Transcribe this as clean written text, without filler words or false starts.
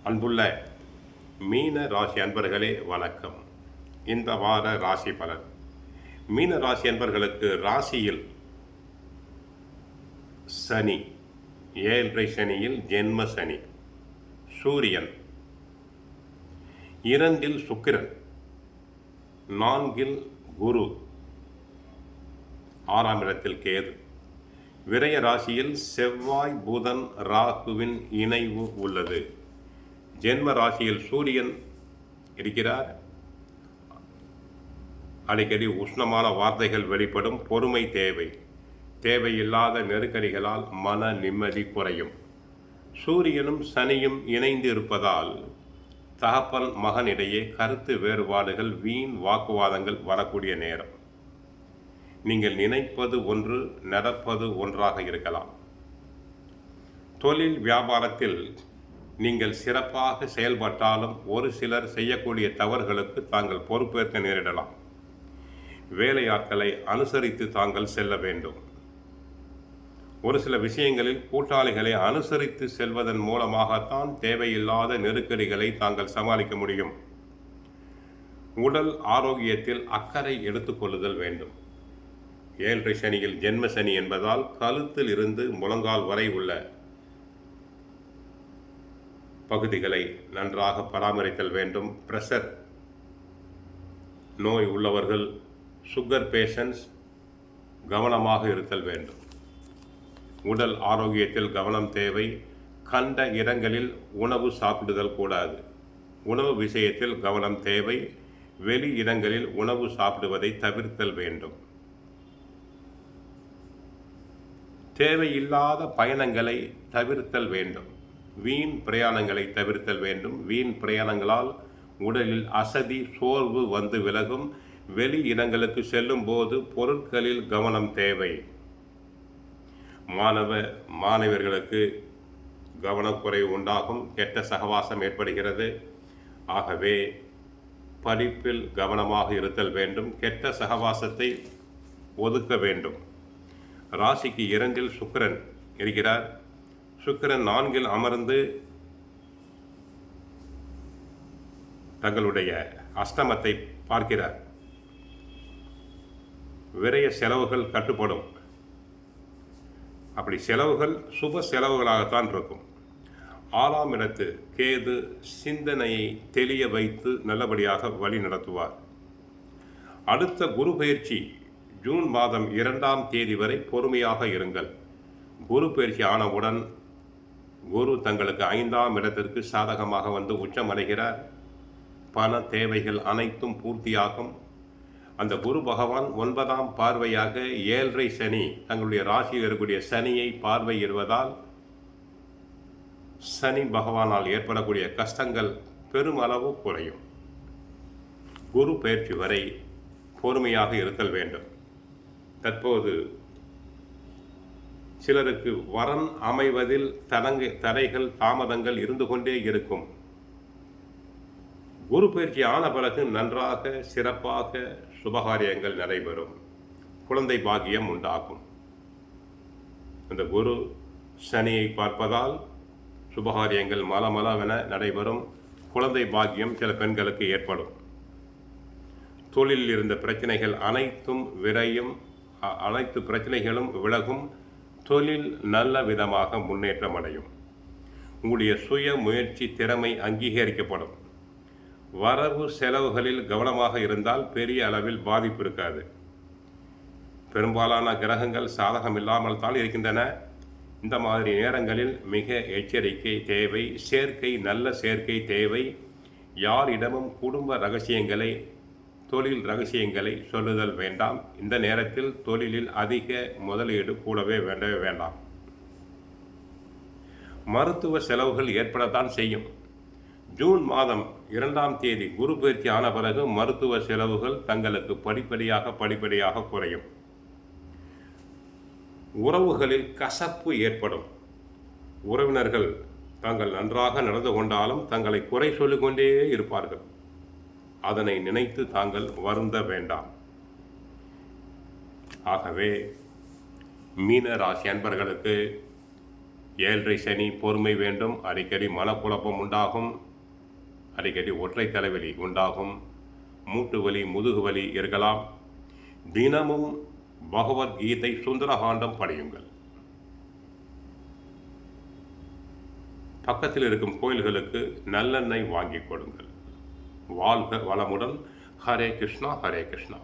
அன்புள்ள மீன ராசி அன்பர்களே வணக்கம். இந்த வார ராசி பலன். மீன ராசி அன்பர்களுக்கு ராசியில் சனி, 7.5 சனியில் ஜென்ம சனி, சூரியன் 2 சுக்கிரன், 4 குரு, 6ஆம் இடத்தில் கேது. விரய ராசியில் செவ்வாய் புதன் ராகுவின் இணைவு உள்ளது. ஜென்ம ராசியில் சூரியன் இருக்கிறார். அடிக்கடி உஷ்ணமான வார்த்தைகள் வெளிப்படும். பொறுமை தேவை. தேவையில்லாத நெருக்கடிகளால் மன நிம்மதி குறையும். சூரியனும் சனியும் இணைந்து இருப்பதால் தகப்பன் மகனிடையே கருத்து வேறுபாடுகள், வீண் வாக்குவாதங்கள் வரக்கூடிய நேரம். நீங்கள் நினைப்பது ஒன்று, நடப்பது ஒன்றாக இருக்கலாம். தொழில் வியாபாரத்தில் நீங்கள் சிறப்பாக செயல்பட்டாலும் ஒரு சிலர் செய்யக்கூடிய தவறுகளுக்கு தாங்கள் பொறுப்பேற்க நேரிடலாம். வேலையாட்களை அனுசரித்து தாங்கள் செல்ல வேண்டும். ஒரு சில விஷயங்களில் கூட்டாளிகளை அனுசரித்து செல்வதன் மூலமாகத்தான் தேவையில்லாத நெருக்கடிகளை தாங்கள் சமாளிக்க முடியும். உடல் ஆரோக்கியத்தில் அக்கறை எடுத்துக்கொள்ளுதல் வேண்டும். 7.5 சனியில் ஜென்ம சனி என்பதால் கழுத்தில் இருந்து முழங்கால் வரை உள்ள பகுதிகளை நன்றாக பராமரித்தல் வேண்டும். பிரஷர் நோய் உள்ளவர்கள், சுகர் பேஷண்ட்ஸ் கவனமாக இருத்தல் வேண்டும். உடல் ஆரோக்கியத்தில் கவனம் தேவை. கண்ட இடங்களில் உணவு சாப்பிடுதல் கூடாது. உணவு விஷயத்தில் கவனம் தேவை. வெளி இடங்களில் உணவு சாப்பிடுவதை தவிர்த்தல் வேண்டும். தேவையில்லாத பயணங்களை தவிர்த்தல் வேண்டும். வீண் பிரயாணங்களை தவிர்த்தல் வேண்டும். வீண் பிரயாணங்களால் உடலில் அசதி, சோர்வு வந்து விலகும். வெளி இடங்களுக்கு செல்லும் போது பொருட்களில் கவனம் தேவை. மாணவர்களுக்கு கவனக்குறைவு உண்டாகும். கெட்ட சகவாசம் ஏற்படுகிறது. ஆகவே படிப்பில் கவனமாக இருத்தல் வேண்டும். கெட்ட சகவாசத்தை ஒதுக்க வேண்டும். ராசிக்கு 2 சுக்கிரன் இருக்கிறார். சுக்கிரன் 4 அமர்ந்து தங்களுடைய அஷ்டமத்தை பார்க்கிறார். விரய செலவுகள் கட்டுப்படும். அப்படி செலவுகள் சுப செலவுகளாகத்தான் இருக்கும். 6ஆம் இடத்து கேது சிந்தனையை தெளிய வைத்து நல்லபடியாக வழி நடத்துவார். அடுத்த குரு பயிற்சி ஜூன் மாதம் 2ஆம் தேதி வரை பொறுமையாக இருங்கள். குரு பயிற்சி ஆனவுடன் குரு தங்களுக்கு 5ஆம் இடத்திற்கு சாதகமாக வந்து உச்சமடைகிறார். பண தேவைகள் அனைத்தும் பூர்த்தியாகும். அந்த குரு பகவான் 9ஆம் பார்வையாக 7.5 சனி தங்களுடைய ராசியில் இருக்கக்கூடிய சனியை பார்வையிடுவதால் சனி பகவானால் ஏற்படக்கூடிய கஷ்டங்கள் பெருமளவு குறையும். குரு பயிற்சி வரை பொறுமையாக இருத்தல் வேண்டும். தற்போது சிலருக்கு வரன் அமைவதில் தடைகள், தாமதங்கள் இருந்து கொண்டே இருக்கும். குரு பயிற்சி ஆன பிறகு நன்றாக சிறப்பாக சுபகாரியங்கள் நடைபெறும். குழந்தை பாக்கியம் உண்டாகும். அந்த குரு சனியை பார்ப்பதால் சுபகாரியங்கள் மலமளவென நடைபெறும். குழந்தை பாக்கியம் சில பெண்களுக்கு ஏற்படும். தொழிலில் இருந்த பிரச்சனைகள் அனைத்தும் விரையும். அனைத்து பிரச்சனைகளும் விலகும். தொழில் நல்ல விதமாக முன்னேற்றம் அடையும். உங்களுடைய சுய முயற்சி திறமை அங்கீகரிக்கப்படும். வரவு செலவுகளில் கவனமாக இருந்தால் பெரிய அளவில் பாதிப்பு இருக்காது. பெரும்பாலான கிரகங்கள் சாதகம் இல்லாமல் தான் இருக்கின்றன. இந்த மாதிரி நேரங்களில் மிக எச்சரிக்கை தேவை. நல்ல சேர்க்கை தேவை. யாரிடமும் குடும்ப ரகசியங்களை, தொழில் ரகசியங்களை சொல்லுதல் வேண்டாம். இந்த நேரத்தில் தொழிலில் அதிக முதலீடு கூடவே வேண்டாம். மருத்துவ செலவுகள் ஏற்படத்தான் செய்யும். ஜூன் மாதம் 2ஆம் தேதி குரு பயிற்சி ஆன பிறகு மருத்துவ செலவுகள் தங்களுக்கு படிப்படியாக குறையும். உறவுகளில் கசப்பு ஏற்படும். உறவினர்கள் தாங்கள் நன்றாக நடந்து கொண்டாலும் தங்களை குறை சொல்லிக்கொண்டே இருப்பார்கள். அதனை நினைத்து தாங்கள் வருந்த வேண்டாம். ஆகவே மீன ராசி அன்பர்களுக்கு ஏழரை சனி, பொறுமை வேண்டும். அடிக்கடி மனக்குழப்பம் உண்டாகும். அடிக்கடி ஒற்றை தலைவலி உண்டாகும். மூட்டு வலி, முதுகு வலி இருக்கலாம். தினமும் பகவத்கீதை சுந்தரகாண்டம் படியுங்கள். பக்கத்தில் இருக்கும் கோயில்களுக்கு நல்லெண்ணெய் வாங்கிக் கொடுங்கள். வாழ்க வளமுடன். ஹரே கிருஷ்ணா, ஹரே கிருஷ்ணா.